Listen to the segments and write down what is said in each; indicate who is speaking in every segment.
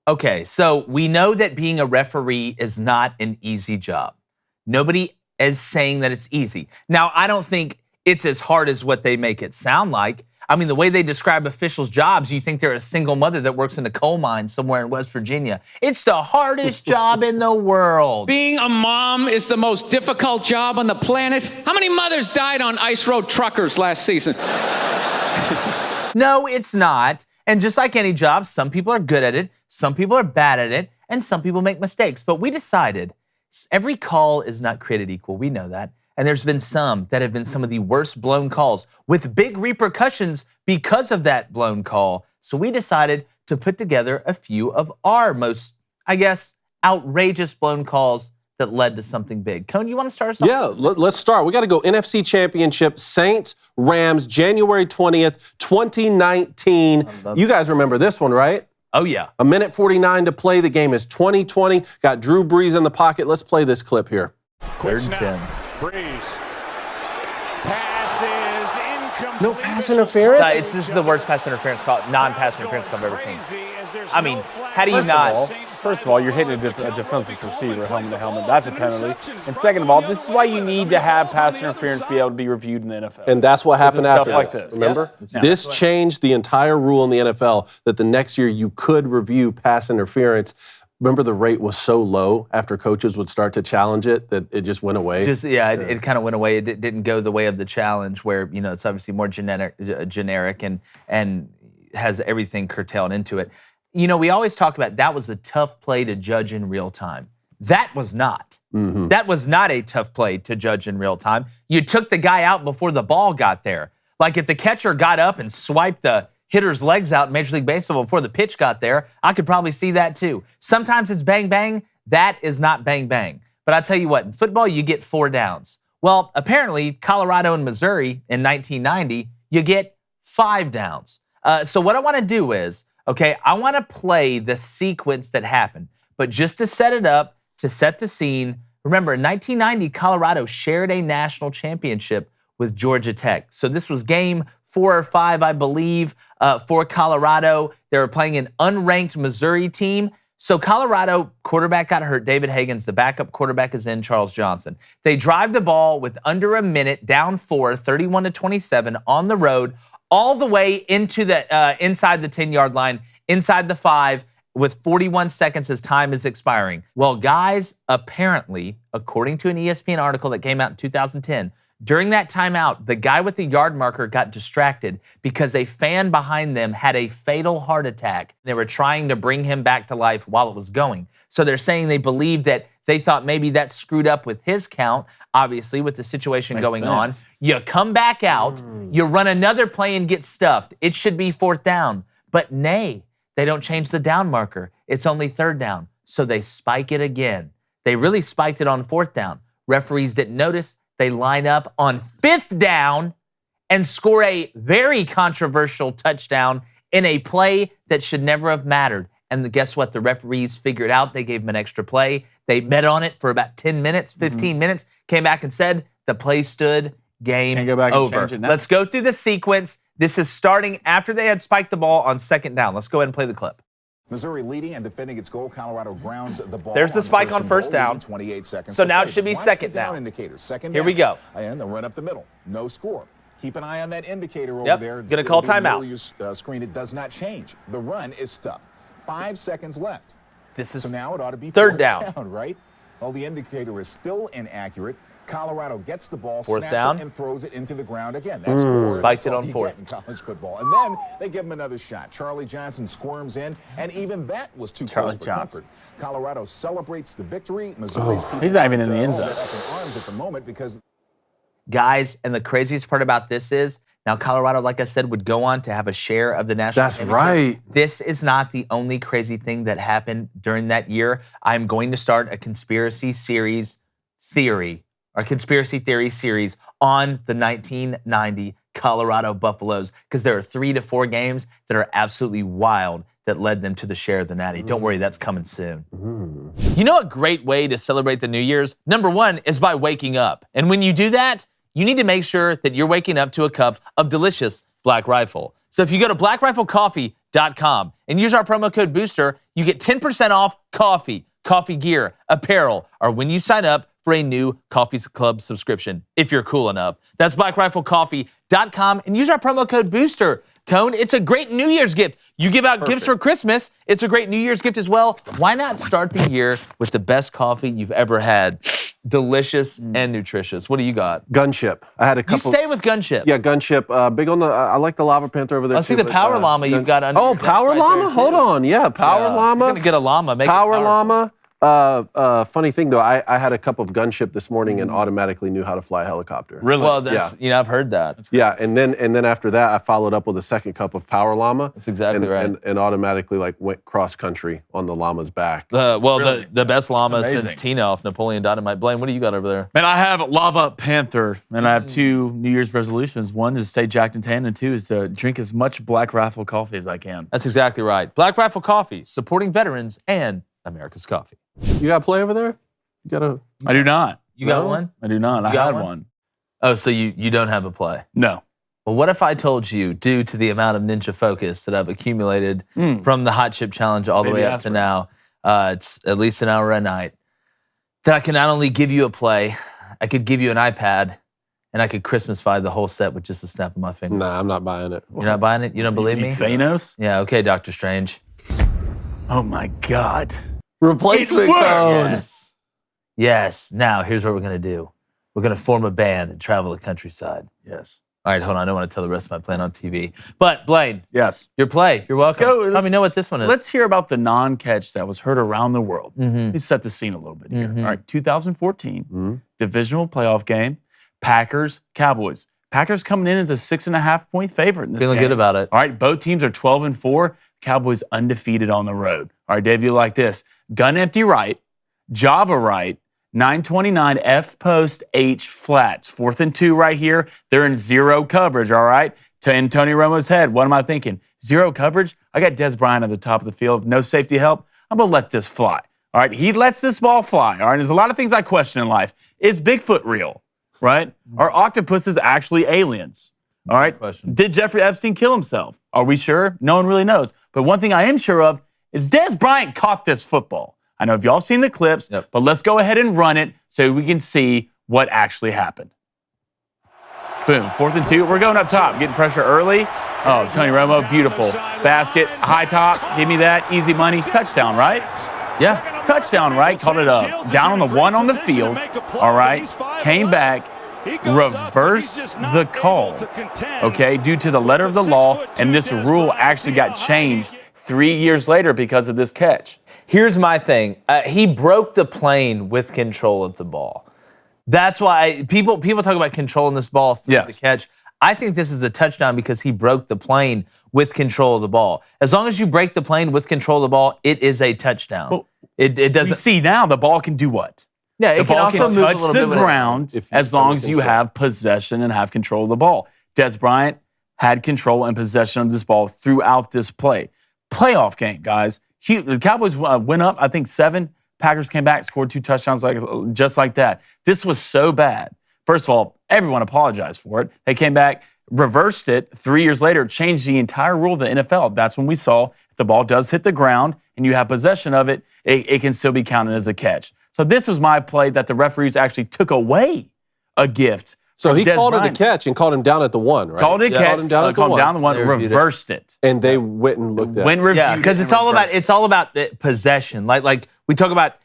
Speaker 1: Okay, so we know that being a referee is not an easy job. Nobody is saying that it's easy. Now, I don't think it's as hard as what they make it sound like. I mean, the way they describe officials' jobs, you think they're a single mother that works in a coal mine somewhere in West Virginia. It's the hardest job in the world.
Speaker 2: Being a mom is the most difficult job on the planet. How many mothers died on ice road truckers last season?
Speaker 1: No, it's not. And just like any job, some people are good at it, some people are bad at it, and some people make mistakes. But we decided every call is not created equal. We know that. And there's been some that have been some of the worst blown calls with big repercussions because of that blown call. So we decided to put together a few of our most, I guess, outrageous blown calls that led to something big. Cone, you want to start us off?
Speaker 3: Yeah, let's start. We got to go NFC Championship, Saints, Rams, January 20th, 2019. You guys remember this one, right?
Speaker 1: Oh, yeah.
Speaker 3: A minute 49 to play. The game is 2020. Got Drew Brees in the pocket. Let's play this clip here.
Speaker 1: 3rd and 10.
Speaker 4: Brees. Pass is incomplete.
Speaker 3: No pass interference?
Speaker 1: This is the worst pass interference call, non-pass interference call I've ever seen. I mean, how do you
Speaker 5: First of all, you're hitting a defensive receiver helmet to helmet. That's a penalty. And second of all, this is why you need to have pass interference be able to be reviewed in the NFL.
Speaker 3: And that's what happened after
Speaker 5: stuff like
Speaker 3: this.
Speaker 5: this.
Speaker 3: Remember?
Speaker 5: Yeah.
Speaker 3: This changed the entire rule in the NFL that the next year you could review pass interference. Remember, the rate was so low after coaches would start to challenge it that it just went away?
Speaker 1: It kind of went away. It didn't go the way of the challenge where, it's obviously more generic and has everything curtailed into it. We always talk about that was a tough play to judge in real time. That was not.
Speaker 3: Mm-hmm.
Speaker 1: That was not a tough play to judge in real time. You took the guy out before the ball got there. Like if the catcher got up and swiped the hitter's legs out in Major League Baseball before the pitch got there, I could probably see that too. Sometimes it's bang, bang. That is not bang, bang. But I tell you what, in football, you get 4 downs. Well, apparently, Colorado and Missouri in 1990, you get 5 downs. So what I want to do is, I want to play the sequence that happened. But just to set it up, to set the scene, remember, in 1990, Colorado shared a national championship with Georgia Tech. So this was game 4 or 5, I believe, for Colorado. They were playing an unranked Missouri team. So Colorado quarterback got hurt. David Higgins, the backup quarterback, is in, Charles Johnson. They drive the ball with under a minute, down 4, 31-27 on the road, all the way into the inside the 10-yard line, inside the 5, with 41 seconds as time is expiring. Well, guys, apparently, according to an ESPN article that came out in 2010, during that timeout, the guy with the yard marker got distracted because a fan behind them had a fatal heart attack. They were trying to bring him back to life while it was going. So they're saying they believe that they thought maybe that screwed up with his count, obviously, with the situation going on. You come back out, you run another play and get stuffed. It should be 4th down. But nay, they don't change the down marker. It's only 3rd down. So they spike it again. They really spiked it on 4th down. Referees didn't notice. They line up on 5th down and score a very controversial touchdown in a play that should never have mattered. And guess what? The referees figured out. They gave him an extra play. They bet on it for about 10 minutes, 15 minutes, came back and said the play stood, game
Speaker 5: Can't go back
Speaker 1: over.
Speaker 5: And change it now.
Speaker 1: Let's go through the sequence. This is starting after they had spiked the ball on 2nd down. Let's go ahead and play the clip.
Speaker 6: Missouri leading and defending its goal. Colorado grounds the ball.
Speaker 1: There's the spike on 1st down.
Speaker 6: 28 seconds.
Speaker 1: So now it should be 2nd down.
Speaker 6: Indicator. 2nd
Speaker 1: Here we go.
Speaker 6: And the run up the middle. No score. Keep an eye on that indicator over there.
Speaker 1: Gonna call timeout.
Speaker 6: Screen. It does not change. The run is stuck. 5 seconds left.
Speaker 1: This is
Speaker 6: so now it ought to be
Speaker 1: 3rd down.
Speaker 6: Right? Well, the indicator is still inaccurate. Colorado gets the ball,
Speaker 1: 4th
Speaker 6: snaps
Speaker 1: down.
Speaker 6: it, and throws it into the ground again. That's 4th.
Speaker 1: Spiked
Speaker 6: That's
Speaker 1: it
Speaker 6: all
Speaker 1: on
Speaker 6: you
Speaker 1: 4th.
Speaker 6: get in college football. And then they give him another shot. Charlie Johnson squirms in, and even that was too close for comfort. Colorado celebrates the victory. Missouri's
Speaker 5: he's not even in the end zone.
Speaker 6: Arms at the moment because
Speaker 1: Guys, and the craziest part about this is, now Colorado, like I said, would go on to have a share of the national
Speaker 3: That's
Speaker 1: championship.
Speaker 3: right.
Speaker 1: This is not the only crazy thing that happened during that year. I'm going to start a conspiracy theory series on the 1990 Colorado Buffaloes, because there are 3 to 4 games that are absolutely wild that led them to the share of the Natty. Don't worry, that's coming soon. You know a great way to celebrate the New Year's? Number 1 is by waking up. And when you do that, you need to make sure that you're waking up to a cup of delicious Black Rifle. So if you go to blackriflecoffee.com and use our promo code BOOSTER, you get 10% off coffee, coffee gear, apparel, or when you sign up for a new Coffee Club subscription, if you're cool enough. That's blackriflecoffee.com and use our promo code BOOSTER. Cone, it's a great New Year's gift. You give out gifts for Christmas. It's a great New Year's gift as well. Why not start the year with the best coffee you've ever had? Delicious and nutritious. What do you got?
Speaker 3: Gunship. I had a couple.
Speaker 1: You stay with Gunship.
Speaker 3: Yeah, Gunship. Big on the. I like the Lava Panther over there.
Speaker 1: I see the Power Llama you've got under.
Speaker 3: Oh,
Speaker 1: your desk
Speaker 3: Power
Speaker 1: right
Speaker 3: Llama.
Speaker 1: there,
Speaker 3: Hold
Speaker 1: too.
Speaker 3: on. Yeah, Power
Speaker 1: Yeah,
Speaker 3: Llama.
Speaker 1: You're gonna get a llama. Make
Speaker 3: Power
Speaker 1: it
Speaker 3: Llama. Funny thing though, I had a cup of Gunship this morning and automatically knew how to fly a helicopter.
Speaker 5: Really?
Speaker 1: Well, that's I've heard that.
Speaker 3: Yeah, and then after that, I followed up with a second cup of Power Llama.
Speaker 1: That's exactly right.
Speaker 3: And automatically went cross country on the llama's back.
Speaker 1: The best llama
Speaker 5: That's
Speaker 1: since
Speaker 5: amazing.
Speaker 1: Tina off Napoleon Dynamite. Blaine, what do you got over there?
Speaker 5: Man, I have Lava Panther, and I have 2 New Year's resolutions. One is to stay jacked and tan, and 2 is to drink as much Black Rifle coffee as I can.
Speaker 1: That's exactly right. Black Rifle Coffee, supporting veterans and America's coffee.
Speaker 3: You got a play over there? You got a?
Speaker 5: I do not.
Speaker 1: You got
Speaker 3: No?
Speaker 1: one?
Speaker 5: I do not. I
Speaker 1: got
Speaker 5: had
Speaker 1: one?
Speaker 5: one.
Speaker 1: Oh, so you don't have a play.
Speaker 5: No.
Speaker 1: Well, what if I told you, due to the amount of Ninja Focus that I've accumulated from the Hot Chip Challenge all the
Speaker 5: Baby
Speaker 1: way up to
Speaker 5: aspirin.
Speaker 1: now, it's at least an hour a night, that I can not only give you a play, I could give you an iPad, and I could Christmasify the whole set with just a snap of my finger.
Speaker 3: Nah, I'm not buying it.
Speaker 1: You're not buying it? You don't believe me?
Speaker 5: Thanos?
Speaker 1: Yeah, okay, Doctor Strange.
Speaker 5: Oh my God.
Speaker 3: Replacement code.
Speaker 1: Yes. Yes. Now, here's what we're going to do. We're going to form a band and travel the countryside.
Speaker 5: Yes.
Speaker 1: All right, hold on. I don't want to tell the rest of my plan on TV. But, Blaine,
Speaker 5: Yes.
Speaker 1: your play. You're welcome.
Speaker 5: go.
Speaker 1: Let me know what this one is.
Speaker 5: Let's hear about the non-catch that was heard around the world. Let me set the scene a little bit here. All right, 2014, divisional playoff game, Packers, Cowboys. Packers coming in as a 6.5-point favorite in this
Speaker 1: Feeling
Speaker 5: game.
Speaker 1: good about it.
Speaker 5: All right, both teams are 12-4. Cowboys undefeated on the road. All right, Dave, you like this. Gun empty right, Java right, 929 F post H flats. 4th and 2 right here. They're in zero coverage, all right? In Tony Romo's head, what am I thinking? Zero coverage? I got Des Bryant at the top of the field. No safety help. I'm going to let this fly. All right, he lets this ball fly. All right, there's a lot of things I question in life. Is Bigfoot real? Right? Are octopuses actually aliens? All right.
Speaker 1: Question.
Speaker 5: Did Jeffrey Epstein kill himself? Are we sure? No one really knows. But one thing I am sure of is Des Bryant caught this football. I know if y'all seen the clips, but let's go ahead and run it so we can see what actually happened. Boom, 4th and 2. We're going up top, getting pressure early. Oh, Tony Romo, beautiful. Basket, high top, give me that, easy money, touchdown, right? Yeah, touchdown, right? Called it down on the 1 on the field, all right? Came back, reversed the call, okay, due to the letter of the law, and this rule actually got changed 3 years later because of this catch.
Speaker 1: Here's my thing. He broke the plane with control of the ball. That's why people talk about controlling this ball through the catch. I think this is a touchdown because he broke the plane with control of the ball. As long as you break the plane with control of the ball, it is a touchdown.
Speaker 5: Well,
Speaker 1: it doesn't.
Speaker 5: You see now the ball can do what?
Speaker 1: Yeah,
Speaker 5: The
Speaker 1: it can
Speaker 5: ball
Speaker 1: also
Speaker 5: can
Speaker 1: move a
Speaker 5: touch
Speaker 1: little
Speaker 5: the
Speaker 1: bit when it-
Speaker 5: ground as long as you have possession and have control of the ball. Des Bryant had control and possession of this ball throughout this play. Playoff game, guys. The Cowboys went up, I think, 7. Packers came back, scored 2 touchdowns just like that. This was so bad. First of all, everyone apologized for it. They came back, reversed it 3 years later, changed the entire rule of the NFL. That's when we saw if the ball does hit the ground and you have possession of it, it can still be counted as a catch. So this was my play that the referees actually took away a gift.
Speaker 3: So he
Speaker 5: Des
Speaker 3: called it a
Speaker 5: Bryant.
Speaker 3: catch and called him down at the 1, right?
Speaker 5: Called it catch,
Speaker 3: Called him down at the
Speaker 5: called
Speaker 3: 1.
Speaker 5: down the 1,
Speaker 1: They reviewed it.
Speaker 5: reversed it.
Speaker 3: And they went and looked at
Speaker 5: When
Speaker 3: it.
Speaker 5: reviewed
Speaker 1: Yeah, because
Speaker 5: it
Speaker 1: it's
Speaker 5: and
Speaker 1: all about
Speaker 5: reversed it.
Speaker 1: possession. Like we talk about.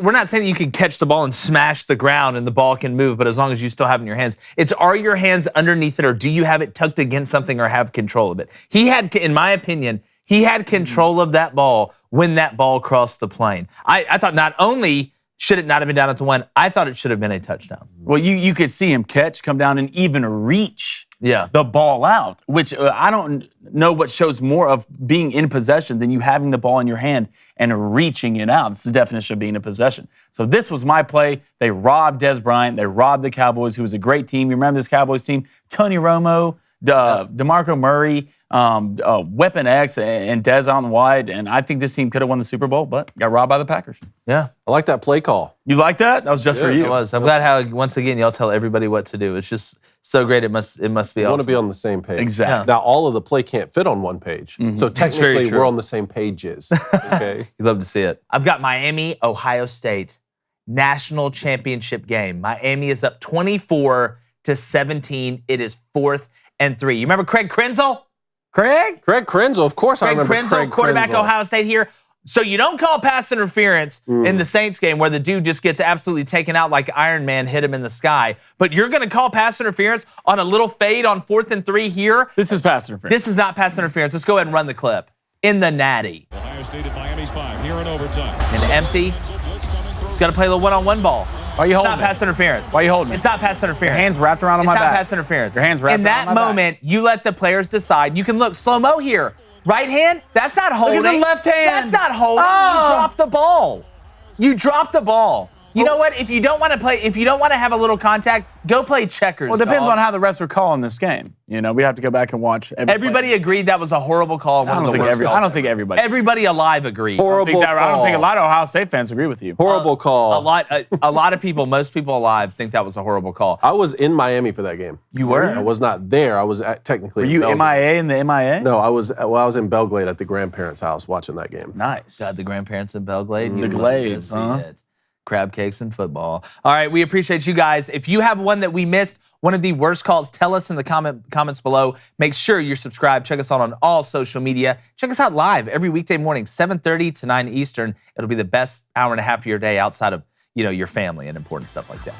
Speaker 1: We're not saying that you can catch the ball and smash the ground and the ball can move, but as long as you still have it in your hands, are your hands underneath it or do you have it tucked against something or have control of it? He had, in my opinion, he had control of that ball when that ball crossed the plane. I thought not only should it not have been down at the 1, I thought it should have been a touchdown.
Speaker 5: Well, you could see him catch, come down, and even reach
Speaker 1: Yeah.
Speaker 5: the ball out, which I don't know what shows more of being in possession than you having the ball in your hand and reaching it out. This is the definition of being in possession. So this was my play. They robbed Des Bryant. They robbed the Cowboys, who was a great team. You remember this Cowboys team? Tony Romo, DeMarco Murray, Weapon X and Dez on wide, and I think this team could have won the Super Bowl, but got robbed by the Packers.
Speaker 1: Yeah.
Speaker 3: I like that play call.
Speaker 5: You like that? That was just for you.
Speaker 1: It was. I'm glad how, once again, y'all tell everybody what to do. It's just so great. It must be
Speaker 3: We
Speaker 1: awesome.
Speaker 3: want to be on the same page.
Speaker 5: Exactly.
Speaker 3: Now, all of the play can't fit on one page. So technically,
Speaker 1: true.
Speaker 3: we're on the same pages. Okay.
Speaker 1: You love to see it. I've got Miami, Ohio State, national championship game. Miami is up 24-17. It is 4th and 3. You remember Craig Krenzel?
Speaker 5: Craig?
Speaker 3: Craig Krenzel, of course I
Speaker 1: Craig
Speaker 3: remember
Speaker 1: Krenzel,
Speaker 3: Craig
Speaker 1: quarterback
Speaker 3: Krenzel.
Speaker 1: Ohio State here. So you don't call pass interference in the Saints game where the dude just gets absolutely taken out like Iron Man hit him in the sky. But you're going to call pass interference on a little fade on 4th and 3 here?
Speaker 5: This is pass interference.
Speaker 1: This is not pass interference. Let's go ahead and run the clip. In the natty.
Speaker 7: Ohio State at Miami's 5 here in overtime.
Speaker 1: And empty. He's got to play the one-on-one ball.
Speaker 5: Why are you holding
Speaker 1: It's not
Speaker 5: it?
Speaker 1: pass interference.
Speaker 5: Why are you holding it?
Speaker 1: It's not pass interference.
Speaker 5: Your hands wrapped around on
Speaker 1: It's
Speaker 5: my
Speaker 1: not
Speaker 5: back.
Speaker 1: pass interference.
Speaker 5: Your hands wrapped
Speaker 1: In that
Speaker 5: around my back.
Speaker 1: moment, you let the players decide. You can look slow-mo here. Right hand, that's not holding.
Speaker 5: the left hand.
Speaker 1: That's not holding.
Speaker 5: Oh.
Speaker 1: You dropped the ball. You dropped the ball. You know what? If you don't want to play, if you don't want to have a little contact, go play checkers.
Speaker 5: Well, it depends
Speaker 1: dog.
Speaker 5: on how the refs are calling this game. You know, we have to go back and watch.
Speaker 1: Everybody agreed that was a horrible call.
Speaker 5: I don't think everybody.
Speaker 1: Everybody alive agreed.
Speaker 3: Horrible
Speaker 5: I don't think a
Speaker 3: call.
Speaker 5: lot of Ohio State fans agree with you.
Speaker 3: Horrible call.
Speaker 1: A lot of people, most people alive, think that was a horrible call.
Speaker 3: I was in Miami for that game.
Speaker 1: You were?
Speaker 3: I was not there. I was technically.
Speaker 5: Were
Speaker 3: in
Speaker 5: you
Speaker 3: Belgrade.
Speaker 5: MIA in the MIA?
Speaker 3: No, I was in Belgrade at the grandparents' house watching that game.
Speaker 5: Nice.
Speaker 1: God, the grandparents in Belgrade.
Speaker 5: The
Speaker 1: You'd love to
Speaker 5: Glades,
Speaker 1: see
Speaker 5: huh?
Speaker 1: it. Crab cakes and football. All right, we appreciate you guys. If you have one that we missed, one of the worst calls, tell us in the comments below. Make sure you're subscribed. Check us out on all social media. Check us out live every weekday morning, 7:30 to 9 Eastern. It'll be the best hour and a half of your day outside of, your family and important stuff like that.